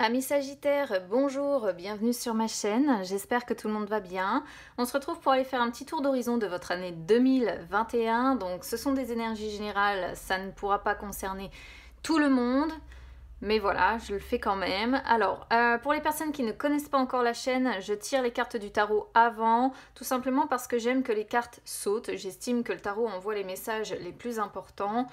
Amis Sagittaires, bonjour, bienvenue sur ma chaîne, j'espère que tout le monde va bien. On se retrouve pour aller faire un petit tour d'horizon de votre année 2021, donc ce sont des énergies générales, ça ne pourra pas concerner tout le monde, mais voilà, je le fais quand même. Alors, pour les personnes qui ne connaissent pas encore la chaîne, je tire les cartes du tarot avant, tout simplement parce que j'aime que les cartes sautent, j'estime que le tarot envoie les messages les plus importants.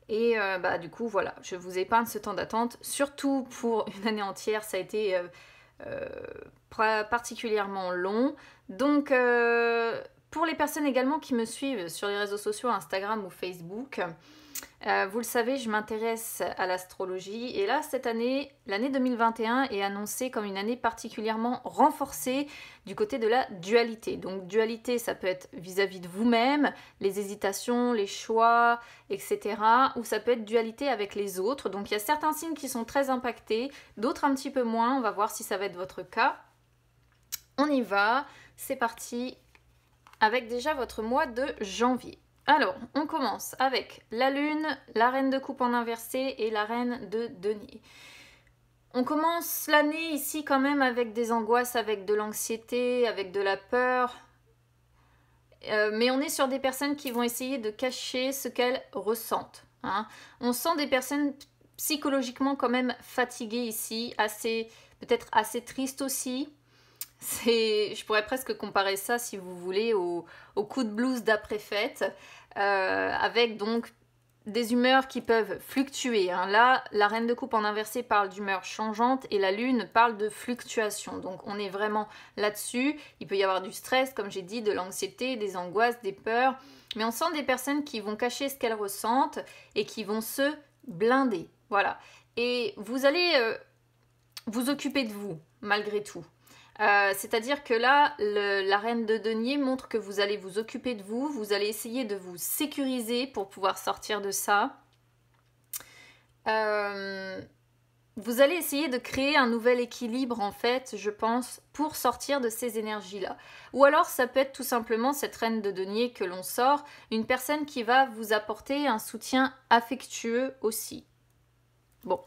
Et du coup, voilà, je vous épargne ce temps d'attente. Surtout pour une année entière, ça a été particulièrement long. Donc, pour les personnes également qui me suivent sur les réseaux sociaux, Instagram ou Facebook, vous le savez, je m'intéresse à l'astrologie. Et là, cette année, l'année 2021 est annoncée comme une année particulièrement renforcée du côté de la dualité. Donc, dualité, ça peut être vis-à-vis de vous-même, les hésitations, les choix, etc. Ou ça peut être dualité avec les autres. Donc, il y a certains signes qui sont très impactés, d'autres un petit peu moins. On va voir si ça va être votre cas. On y va, c'est parti avec déjà votre mois de janvier. Alors, on commence avec la lune, la reine de coupe en inversé et la reine de denier. On commence l'année ici quand même avec des angoisses, avec de l'anxiété, avec de la peur. Mais on est sur des personnes qui vont essayer de cacher ce qu'elles ressentent. Hein. On sent des personnes psychologiquement quand même fatiguées ici, peut-être assez tristes aussi. Je pourrais presque comparer ça, si vous voulez, au coup de blues d'après-fête, avec donc des humeurs qui peuvent fluctuer. Hein. Là, la reine de coupe en inversé parle d'humeurs changeantes et la lune parle de fluctuation. Donc on est vraiment là-dessus. Il peut y avoir du stress, comme j'ai dit, de l'anxiété, des angoisses, des peurs. Mais on sent des personnes qui vont cacher ce qu'elles ressentent et qui vont se blinder. Voilà. Et vous allez vous occuper de vous, malgré tout. C'est-à-dire que là, la reine de denier montre que vous allez vous occuper de vous, vous allez essayer de vous sécuriser pour pouvoir sortir de ça. Vous allez essayer de créer un nouvel équilibre, en fait, je pense, pour sortir de ces énergies-là. Ou alors, ça peut être tout simplement cette reine de denier que l'on sort, une personne qui va vous apporter un soutien affectueux aussi. Bon,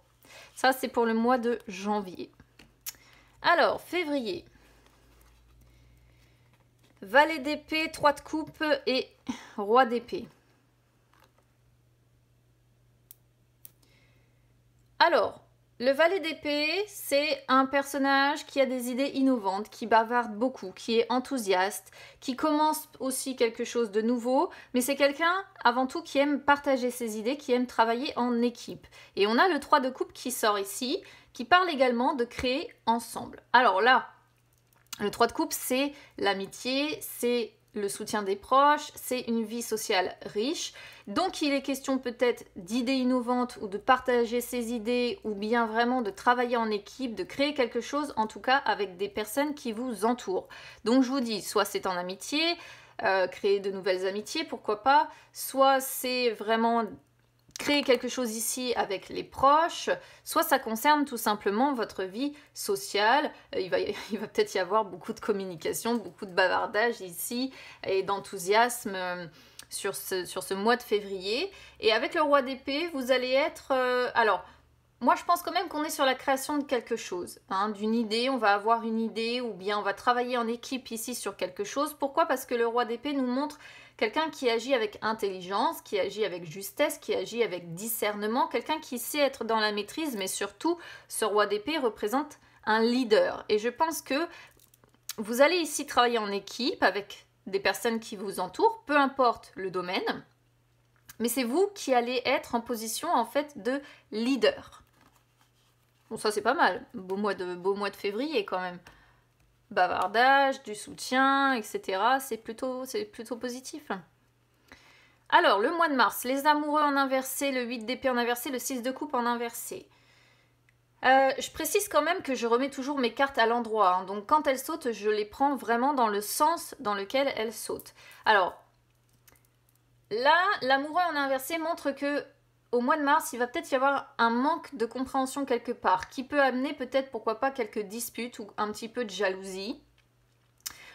ça c'est pour le mois de janvier. Alors, février. Valet d'épée, 3 de coupe et roi d'épée. Alors, le valet d'épée, c'est un personnage qui a des idées innovantes, qui bavarde beaucoup, qui est enthousiaste, qui commence aussi quelque chose de nouveau, mais c'est quelqu'un, avant tout, qui aime partager ses idées, qui aime travailler en équipe. Et on a le 3 de coupe qui sort ici, qui parle également de créer ensemble. Alors là, le 3 de coupe, c'est l'amitié, c'est le soutien des proches, c'est une vie sociale riche. Donc il est question peut-être d'idées innovantes ou de partager ses idées ou bien vraiment de travailler en équipe, de créer quelque chose en tout cas avec des personnes qui vous entourent. Donc je vous dis, soit c'est en amitié, créer de nouvelles amitiés, pourquoi pas, soit c'est vraiment créer quelque chose ici avec les proches, soit ça concerne tout simplement votre vie sociale. Il va peut-être y avoir beaucoup de communication, beaucoup de bavardage ici et d'enthousiasme sur ce mois de février. Et avec le roi d'épée, vous allez être... alors, moi je pense quand même qu'on est sur la création de quelque chose, hein, d'une idée, on va avoir une idée ou bien on va travailler en équipe ici sur quelque chose. Pourquoi? Parce que le roi d'épée nous montre quelqu'un qui agit avec intelligence, qui agit avec justesse, qui agit avec discernement, quelqu'un qui sait être dans la maîtrise, mais surtout, ce roi d'épée représente un leader. Et je pense que vous allez ici travailler en équipe avec des personnes qui vous entourent, peu importe le domaine, mais c'est vous qui allez être en position en fait de leader. Bon, ça c'est pas mal, beau mois de février quand même. Bavardage, du soutien, etc. C'est plutôt positif. Alors, le mois de mars, les amoureux en inversé, le 8 d'épée en inversé, le 6 de coupe en inversé. Je précise quand même que je remets toujours mes cartes à l'endroit. Hein, donc quand elles sautent, je les prends vraiment dans le sens dans lequel elles sautent. Alors, là, l'amoureux en inversé montre que au mois de mars, il va peut-être y avoir un manque de compréhension quelque part, qui peut amener peut-être, pourquoi pas, quelques disputes ou un petit peu de jalousie.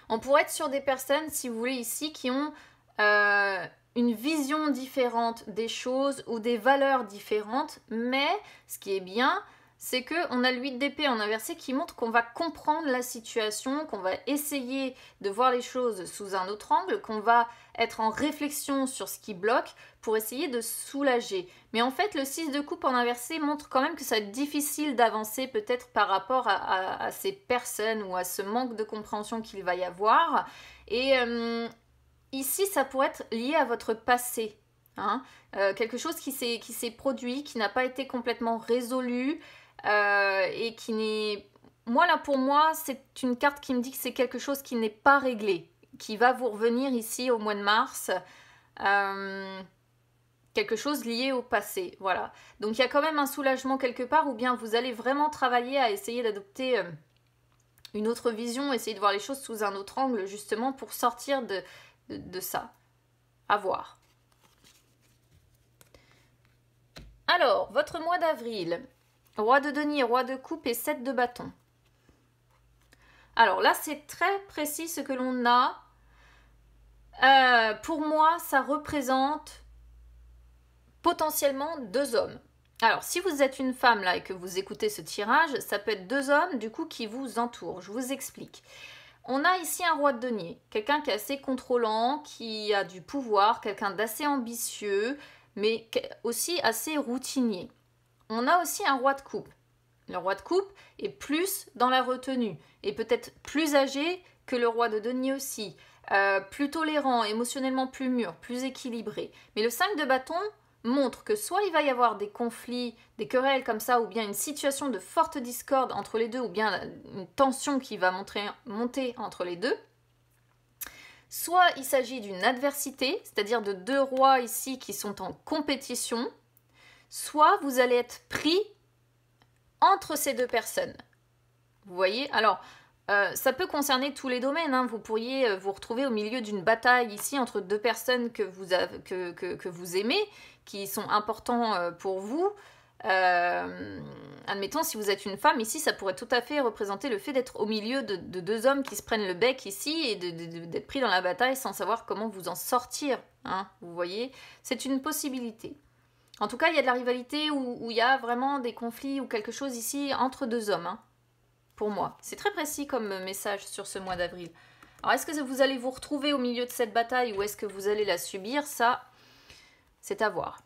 On pourrait être sur des personnes, si vous voulez, ici, qui ont une vision différente des choses ou des valeurs différentes, mais ce qui est bien, c'est qu'on a l'8 d'épée en inversé qui montre qu'on va comprendre la situation, qu'on va essayer de voir les choses sous un autre angle, qu'on va être en réflexion sur ce qui bloque pour essayer de soulager. Mais en fait, le 6 de coupe en inversé montre quand même que ça va être difficile d'avancer peut-être par rapport à ces personnes ou à ce manque de compréhension qu'il va y avoir. Et ici, ça pourrait être lié à votre passé. Hein, quelque chose qui s'est produit, qui n'a pas été complètement résolu et qui n'est... Moi, là, pour moi, c'est une carte qui me dit que c'est quelque chose qui n'est pas réglé, qui va vous revenir ici au mois de mars. Quelque chose lié au passé, voilà. Donc, il y a quand même un soulagement quelque part, ou bien vous allez vraiment travailler à essayer d'adopter une autre vision, essayer de voir les choses sous un autre angle, justement, pour sortir de ça. À voir. Alors, votre mois d'avril, roi de denier, roi de coupe et 7 de bâton. Alors là, c'est très précis ce que l'on a. Pour moi, ça représente potentiellement 2 hommes. Alors, si vous êtes une femme là et que vous écoutez ce tirage, ça peut être 2 hommes du coup qui vous entourent. Je vous explique. On a ici un roi de denier, quelqu'un qui est assez contrôlant, qui a du pouvoir, quelqu'un d'assez ambitieux, mais aussi assez routinier. On a aussi un roi de coupe. Le roi de coupe est plus dans la retenue et peut-être plus âgé que le roi de denier aussi. Plus tolérant, émotionnellement plus mûr, plus équilibré. Mais le 5 de bâton montre que soit il va y avoir des conflits, des querelles comme ça, ou bien une situation de forte discorde entre les deux, ou bien une tension qui va monter entre les deux. Soit il s'agit d'une adversité, c'est-à-dire de 2 rois ici qui sont en compétition, soit vous allez être pris entre ces 2 personnes. Vous voyez? Alors, ça peut concerner tous les domaines. Hein. Vous pourriez vous retrouver au milieu d'une bataille ici entre 2 personnes que vous aimez, qui sont importants pour vous. Admettons, si vous êtes une femme, ici, ça pourrait tout à fait représenter le fait d'être au milieu de 2 hommes qui se prennent le bec ici et d'être pris dans la bataille sans savoir comment vous en sortir. Hein, vous voyez, c'est une possibilité. En tout cas, il y a de la rivalité où il y a vraiment des conflits ou quelque chose ici entre 2 hommes. Hein, pour moi, c'est très précis comme message sur ce mois d'avril. Alors, est-ce que vous allez vous retrouver au milieu de cette bataille ou est-ce que vous allez la subir? Ça, c'est à voir.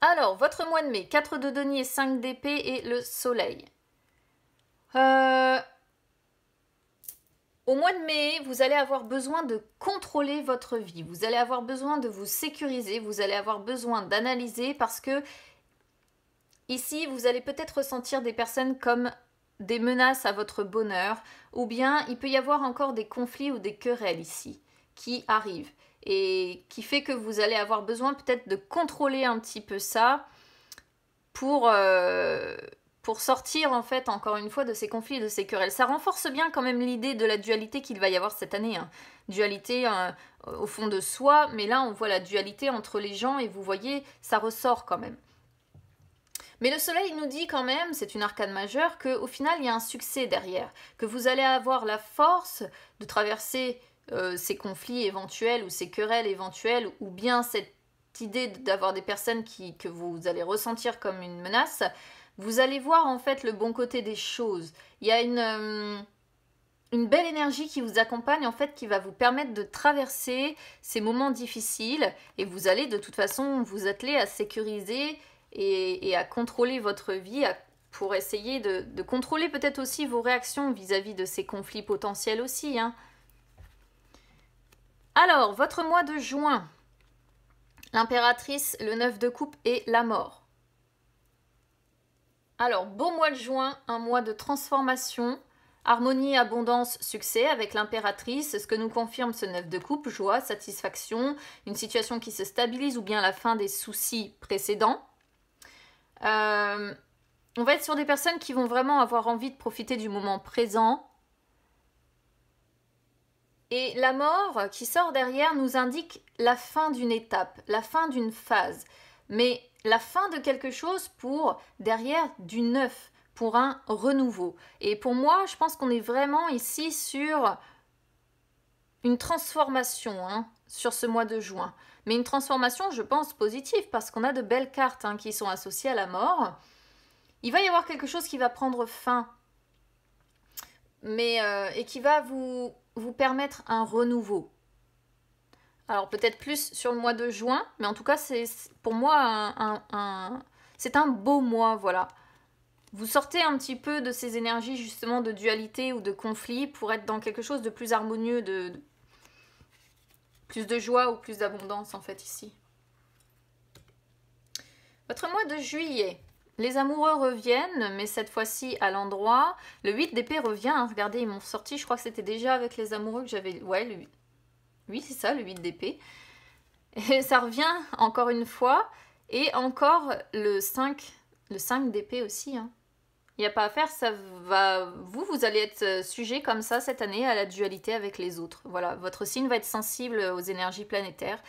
Alors, votre mois de mai, 4 de denier, 5 d'épée et le soleil. Au mois de mai, vous allez avoir besoin de contrôler votre vie. Vous allez avoir besoin de vous sécuriser. Vous allez avoir besoin d'analyser parce que ici, vous allez peut-être ressentir des personnes comme des menaces à votre bonheur ou bien il peut y avoir encore des conflits ou des querelles ici qui arrivent. Et qui fait que vous allez avoir besoin peut-être de contrôler un petit peu ça pour sortir en fait encore une fois de ces conflits et de ces querelles. Ça renforce bien quand même l'idée de la dualité qu'il va y avoir cette année. Hein. Dualité au fond de soi, mais là on voit la dualité entre les gens et vous voyez, ça ressort quand même. Mais le soleil nous dit quand même, c'est une arcane majeure, qu'au final il y a un succès derrière, que vous allez avoir la force de traverser ces conflits éventuels ou ces querelles éventuelles ou bien cette idée d'avoir des personnes que vous allez ressentir comme une menace, vous allez voir en fait le bon côté des choses. Il y a une belle énergie qui vous accompagne en fait qui va vous permettre de traverser ces moments difficiles et vous allez de toute façon vous atteler à sécuriser et à contrôler votre vie pour essayer de contrôler peut-être aussi vos réactions vis-à-vis de ces conflits potentiels aussi, hein. Alors, votre mois de juin, l'impératrice, le 9 de coupe et la mort. Alors, beau mois de juin, un mois de transformation, harmonie, abondance, succès avec l'impératrice, ce que nous confirme ce 9 de coupe, joie, satisfaction, une situation qui se stabilise ou bien la fin des soucis précédents. On va être sur des personnes qui vont vraiment avoir envie de profiter du moment présent. Et la mort qui sort derrière nous indique la fin d'une étape, la fin d'une phase, mais la fin de quelque chose pour derrière du neuf, pour un renouveau. Et pour moi, je pense qu'on est vraiment ici sur une transformation hein, sur ce mois de juin. Mais une transformation, je pense, positive, parce qu'on a de belles cartes hein, qui sont associées à la mort. il va y avoir quelque chose qui va prendre fin, mais et qui va vous permettre un renouveau. Alors peut-être plus sur le mois de juin, mais en tout cas c'est pour moi c'est un beau mois, voilà. Vous sortez un petit peu de ces énergies justement de dualité ou de conflit pour être dans quelque chose de plus harmonieux, de plus de joie ou plus d'abondance en fait ici. Votre mois de juillet. Les amoureux reviennent, mais cette fois-ci à l'endroit. Le 8 d'épée revient. Hein. Regardez, ils m'ont sorti. Je crois que c'était déjà avec les amoureux que j'avais... Ouais, le 8. Oui, c'est ça, le 8 d'épée. Et ça revient encore une fois. Et encore le 5 d'épée aussi. Hein. Il n'y a pas à faire, ça va... Vous allez être sujet comme ça cette année à la dualité avec les autres. Voilà, votre signe va être sensible aux énergies planétaires.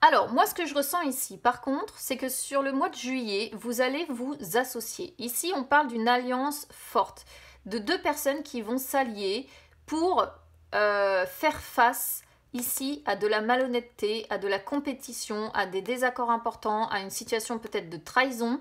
Alors, moi, ce que je ressens ici, par contre, c'est que sur le mois de juillet, vous allez vous associer. Ici, on parle d'une alliance forte, de deux personnes qui vont s'allier pour faire face ici à de la malhonnêteté, à de la compétition, à des désaccords importants, à une situation peut-être de trahison.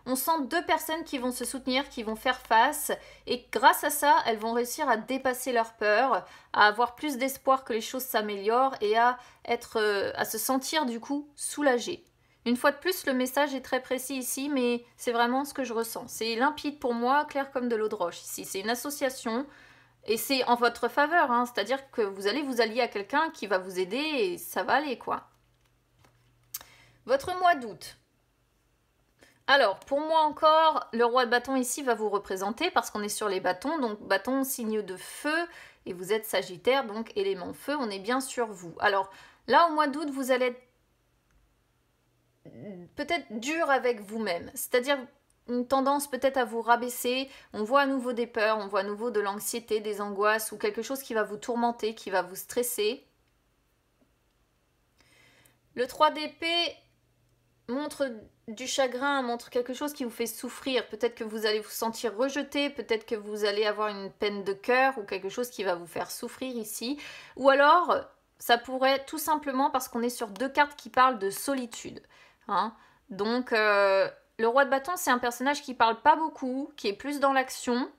On sent deux personnes qui vont se soutenir, qui vont faire face, et grâce à ça, elles vont réussir à dépasser leur peur, à avoir plus d'espoir que les choses s'améliorent et à se sentir du coup soulagées. Une fois de plus, le message est très précis ici, mais c'est vraiment ce que je ressens. C'est limpide pour moi, clair comme de l'eau de roche ici. C'est une association et c'est en votre faveur, hein, c'est-à-dire que vous allez vous allier à quelqu'un qui va vous aider et ça va aller quoi. Votre mois d'août. Alors, pour moi encore, le roi de bâton ici va vous représenter parce qu'on est sur les bâtons, donc bâton, signe de feu, et vous êtes Sagittaire, donc élément feu, on est bien sur vous. Alors, là, au mois d'août, vous allez être peut-être dur avec vous-même, c'est-à-dire une tendance peut-être à vous rabaisser, on voit à nouveau des peurs, on voit à nouveau de l'anxiété, des angoisses, ou quelque chose qui va vous tourmenter, qui va vous stresser. Le 3 d'épée montre du chagrin, montre quelque chose qui vous fait souffrir. Peut-être que vous allez vous sentir rejeté, peut-être que vous allez avoir une peine de cœur ou quelque chose qui va vous faire souffrir ici. Ou alors, ça pourrait tout simplement parce qu'on est sur deux cartes qui parlent de solitude. Hein. Donc, le roi de bâton, c'est un personnage qui parle pas beaucoup, qui est plus dans l'action.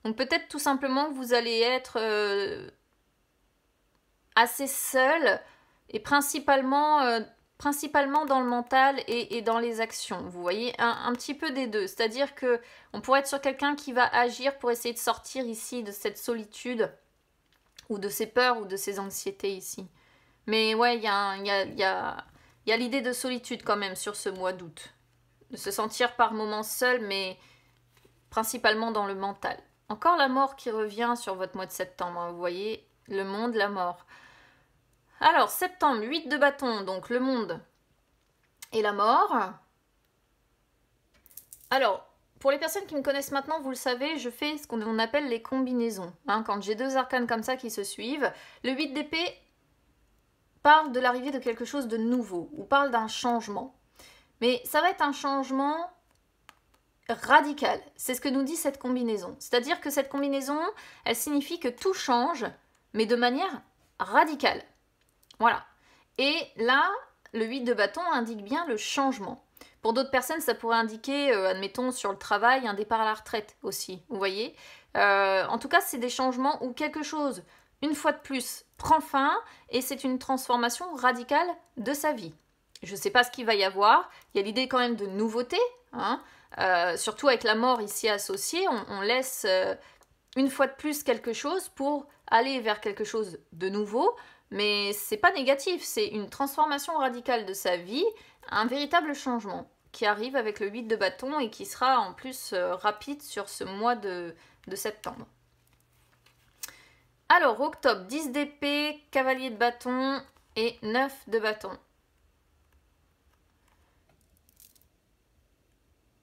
Donc peut-être tout simplement que vous allez être assez seul et principalement dans le mental et dans les actions. Vous voyez, un petit peu des deux. C'est-à-dire que on pourrait être sur quelqu'un qui va agir pour essayer de sortir ici de cette solitude ou de ces peurs ou de ces anxiétés ici. Mais ouais, il y a l'idée de solitude quand même sur ce mois d'août. De se sentir par moments seul, mais principalement dans le mental. Encore la mort qui revient sur votre mois de septembre. Hein, vous voyez, le monde, la mort. Alors, septembre, 8 de bâton, donc le monde et la mort. Alors, pour les personnes qui me connaissent maintenant, vous le savez, je fais ce qu'on appelle les combinaisons. Hein, quand j'ai deux arcanes comme ça qui se suivent, le 8 d'épée parle de l'arrivée de quelque chose de nouveau, ou parle d'un changement. Mais ça va être un changement radical. C'est ce que nous dit cette combinaison. C'est-à-dire que cette combinaison, elle signifie que tout change, mais de manière radicale. Voilà. Et là, le 8 de bâton indique bien le changement. Pour d'autres personnes, ça pourrait indiquer, admettons, sur le travail, un départ à la retraite aussi. Vous voyez en tout cas, c'est des changements où quelque chose, une fois de plus, prend fin et c'est une transformation radicale de sa vie. Je ne sais pas ce qu'il va y avoir. Il y a l'idée quand même de nouveauté. Hein surtout avec la mort ici associée, on laisse une fois de plus quelque chose pour aller vers quelque chose de nouveau. Mais c'est pas négatif, c'est une transformation radicale de sa vie, un véritable changement qui arrive avec le 8 de bâton et qui sera en plus rapide sur ce mois de septembre. Alors, octobre, 10 d'épée, cavalier de bâton et 9 de bâton.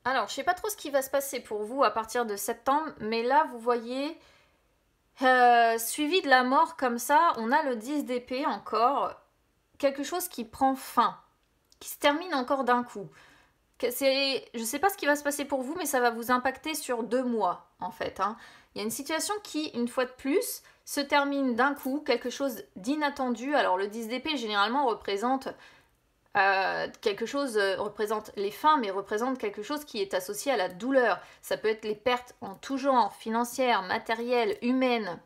Alors, je sais pas trop ce qui va se passer pour vous à partir de septembre, mais là, vous voyez... suivi de la mort comme ça, on a le 10 d'épée encore, quelque chose qui prend fin, qui se termine encore d'un coup. Je ne sais pas ce qui va se passer pour vous, mais ça va vous impacter sur 2 mois en fait. Hein. Il y a une situation qui, une fois de plus, se termine d'un coup, quelque chose d'inattendu. Alors le 10 d'épée généralement représente quelque chose représente les fins, mais représente quelque chose qui est associé à la douleur. Ça peut être les pertes en tout genre, financières, matérielles, humaines.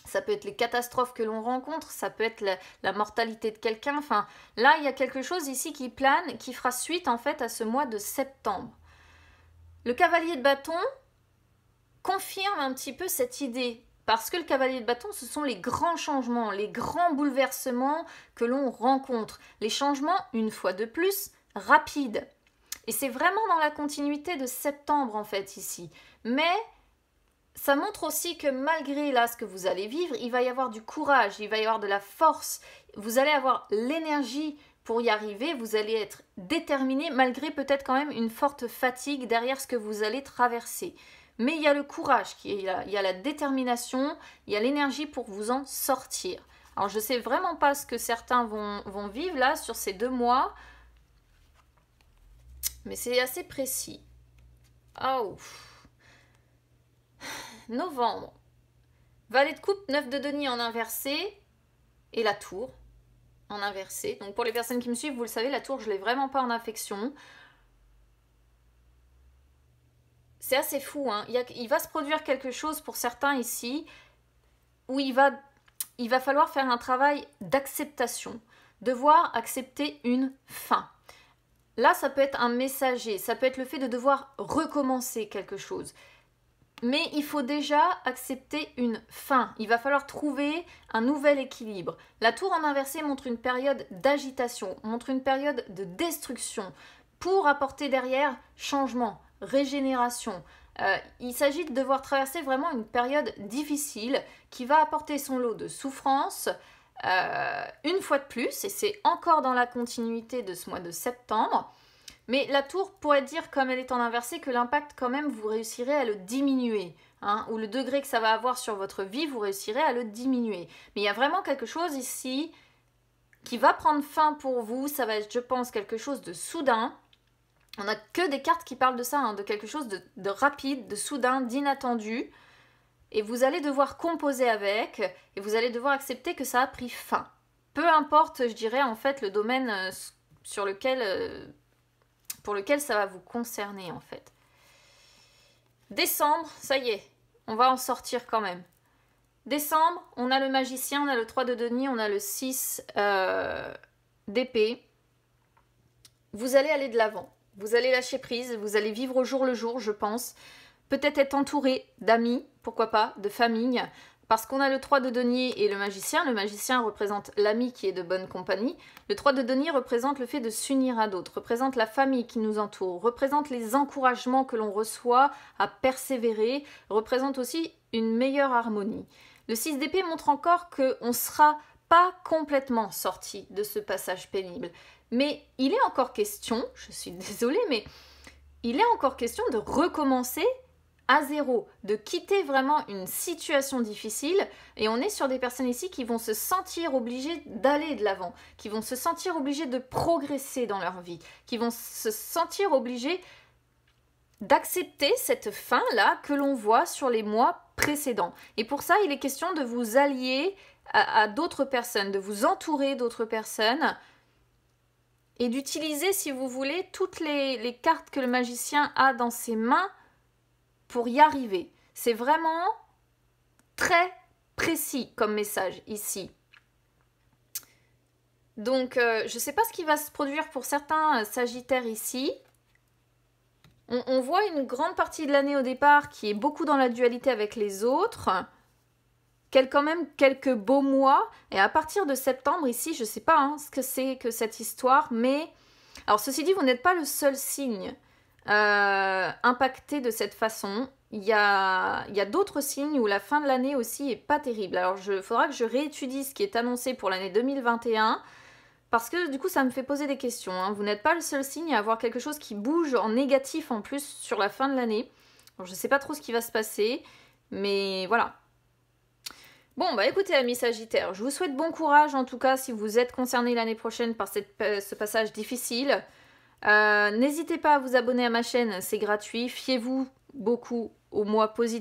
Ça peut être les catastrophes que l'on rencontre, ça peut être la mortalité de quelqu'un. Enfin, là, il y a quelque chose ici qui plane, qui fera suite en fait à ce mois de septembre. Le cavalier de bâton confirme un petit peu cette idée. Parce que le cavalier de bâton, ce sont les grands changements, les grands bouleversements que l'on rencontre. Les changements, une fois de plus, rapides. Et c'est vraiment dans la continuité de septembre, en fait, ici. Mais ça montre aussi que malgré là ce que vous allez vivre, il va y avoir du courage, il va y avoir de la force. Vous allez avoir l'énergie pour y arriver, vous allez être déterminé, malgré peut-être quand même une forte fatigue derrière ce que vous allez traverser. Mais il y a le courage qui est là, il y a la détermination, il y a l'énergie pour vous en sortir. Alors je ne sais vraiment pas ce que certains vont vivre là sur ces 2 mois, mais c'est assez précis. Oh. Novembre. Valet de coupe, 9 de denier en inversé et la tour en inversé. Donc pour les personnes qui me suivent, vous le savez, la tour, je ne l'ai vraiment pas en affection. C'est assez fou, hein. Il va se produire quelque chose pour certains ici où il va falloir faire un travail d'acceptation, devoir accepter une fin. Là, ça peut être un messager, ça peut être le fait de devoir recommencer quelque chose. Mais il faut déjà accepter une fin. Il va falloir trouver un nouvel équilibre. La tour en inversé montre une période d'agitation, montre une période de destruction pour apporter derrière changement, régénération. Il s'agit de devoir traverser vraiment une période difficile qui va apporter son lot de souffrance une fois de plus, et c'est encore dans la continuité de ce mois de septembre. Mais la tour pourrait dire, comme elle est en inversé, que l'impact quand même, vous réussirez à le diminuer. Hein, ou le degré que ça va avoir sur votre vie, vous réussirez à le diminuer. Mais il y a vraiment quelque chose ici qui va prendre fin pour vous. Ça va être, je pense, quelque chose de soudain. On n'a que des cartes qui parlent de ça, hein, de quelque chose de rapide, de soudain, d'inattendu. Et vous allez devoir composer avec, et vous allez devoir accepter que ça a pris fin. Peu importe, je dirais, en fait, le domaine sur lequel... pour lequel ça va vous concerner en fait. Décembre, ça y est, on va en sortir quand même. Décembre, on a le magicien, on a le 3 de denier, on a le 6 d'épée. Vous allez aller de l'avant, vous allez lâcher prise, vous allez vivre au jour le jour, je pense. Peut-être être entouré d'amis, pourquoi pas, de famille. Parce qu'on a le 3 de denier et le magicien représente l'ami qui est de bonne compagnie. Le 3 de denier représente le fait de s'unir à d'autres, représente la famille qui nous entoure, représente les encouragements que l'on reçoit à persévérer, représente aussi une meilleure harmonie. Le 6 d'épée montre encore qu'on ne sera pas complètement sorti de ce passage pénible. Mais il est encore question, je suis désolée, mais il est encore question de recommencer à zéro, de quitter vraiment une situation difficile, et on est sur des personnes ici qui vont se sentir obligées d'aller de l'avant, qui vont se sentir obligées de progresser dans leur vie, qui vont se sentir obligées d'accepter cette fin-là que l'on voit sur les mois précédents. Et pour ça, il est question de vous allier à d'autres personnes, de vous entourer d'autres personnes, et d'utiliser, si vous voulez, toutes les cartes que le magicien a dans ses mains pour y arriver. C'est vraiment très précis comme message ici. Donc, je ne sais pas ce qui va se produire pour certains sagittaires ici. On voit une grande partie de l'année au départ qui est beaucoup dans la dualité avec les autres. Quand même quelques beaux mois. Et à partir de septembre ici, je ne sais pas ce que c'est que cette histoire, mais... Alors, ceci dit, vous n'êtes pas le seul signe impacté de cette façon. Il y a d'autres signes où la fin de l'année aussi est pas terrible. Alors il faudra que je réétudie ce qui est annoncé pour l'année 2021 parce que du coup ça me fait poser des questions. Hein. Vous n'êtes pas le seul signe à avoir quelque chose qui bouge en négatif en plus sur la fin de l'année. Je ne sais pas trop ce qui va se passer, mais voilà. Bon, bah écoutez, amis Sagittaires, je vous souhaite bon courage en tout cas si vous êtes concernés l'année prochaine par ce passage difficile. N'hésitez pas à vous abonner à ma chaîne, c'est gratuit. Fiez-vous beaucoup au mois positif.